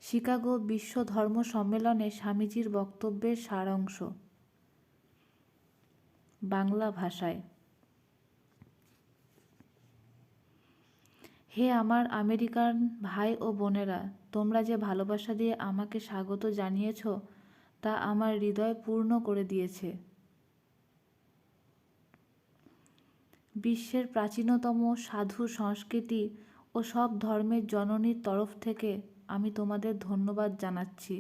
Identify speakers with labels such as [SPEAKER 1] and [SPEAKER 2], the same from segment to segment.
[SPEAKER 1] Chicago বিশ্ব ধর্ম সম্মেলনে স্বামীজির বক্তব্যের সারাংশ, বাংলা ভাষায়। হে আমার আমেরিকান ভাই ও বোনেরা, তোমরা যে ভালোবাসা দিয়ে আমাকে স্বাগত জানিয়েছ তা আমার হৃদয় পূর্ণ করে দিয়েছে। বিশ্বের প্রাচীনতম সাধু সংস্কৃতি ও সব ধর্মের জননীর তরফ থেকে আমি তোমাদের ধন্যবাদ জানাচ্ছি।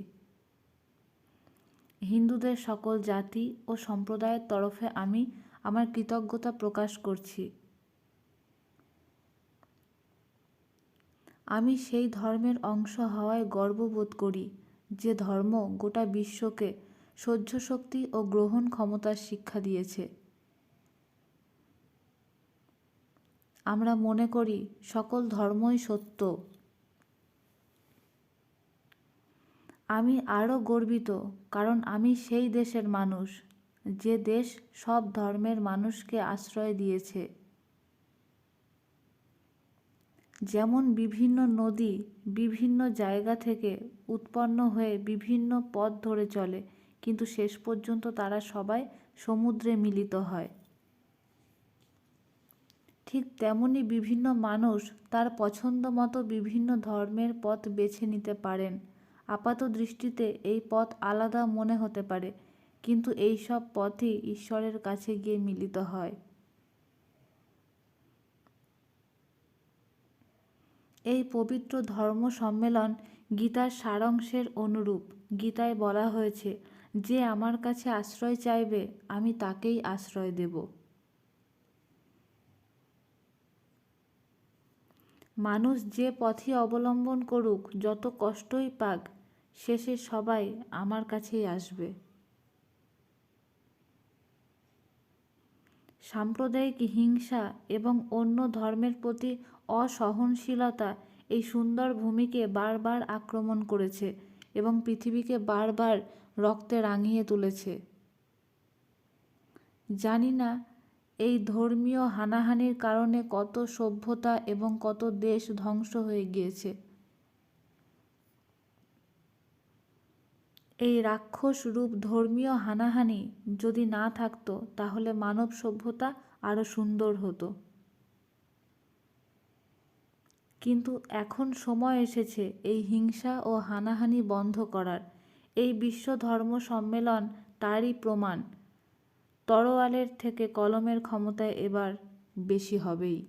[SPEAKER 1] হিন্দুদের সকল জাতি ও সম্প্রদায়ের তরফে আমি আমার কৃতজ্ঞতা প্রকাশ করছি। আমি সেই ধর্মের অংশ হওয়ায় গর্ববোধ করি যে ধর্ম গোটা বিশ্বকে সহ্য শক্তি ও গ্রহণ ক্ষমতার শিক্ষা দিয়েছে। আমরা মনে করি সকল ধর্মই সত্য। আমি আরও গর্বিত কারণ আমি সেই দেশের মানুষ যে দেশ সব ধর্মের মানুষকে আশ্রয় দিয়েছে। যেমন বিভিন্ন নদী বিভিন্ন জায়গা থেকে উৎপন্ন হয়ে বিভিন্ন পথ ধরে চলে, কিন্তু শেষ পর্যন্ত তারা সবাই সমুদ্রে মিলিত হয়। ঠিক তেমনি বিভিন্ন মানুষ তার পছন্দ মতো বিভিন্ন ধর্মের পথ বেছে নিতে পারেন। আপাত দৃষ্টিতে এই পথ আলাদা মনে হতে পারে, কিন্তু এই সব পথই ঈশ্বরের কাছে গিয়ে মিলিত হয়। এই পবিত্র ধর্ম সম্মেলন গীতার সারাংশের অনুরূপ। গীতায় বলা হয়েছে, যে আমার কাছে আশ্রয় চাইবে আমি তাকেই আশ্রয় দেব। মানুষ যে পথই অবলম্বন করুক, যত কষ্টই পাক, শেষে সবাই আমার কাছেই আসবে। সাম্প্রদায়িক হিংসা এবং অন্য ধর্মের প্রতি অসহনশীলতা এই সুন্দর ভূমিকে বারবার আক্রমণ করেছে এবং পৃথিবীকে বারবার রক্তে রাঙিয়ে তুলেছে। জানি না এই ধর্মীয় হানাহানির কারণে কত সভ্যতা এবং কত দেশ ধ্বংস হয়ে গিয়েছে। এই রাক্ষস রূপ ধর্মীয় হানাহানি যদি না থাকতো, তাহলে মানব সভ্যতা আরও সুন্দর হতো। কিন্তু এখন সময় এসেছে এই হিংসা ও হানাহানি বন্ধ করার। এই বিশ্ব ধর্ম সম্মেলন তারই প্রমাণ। তরোয়ালের থেকে কলমের ক্ষমতা এবার বেশি হবেই।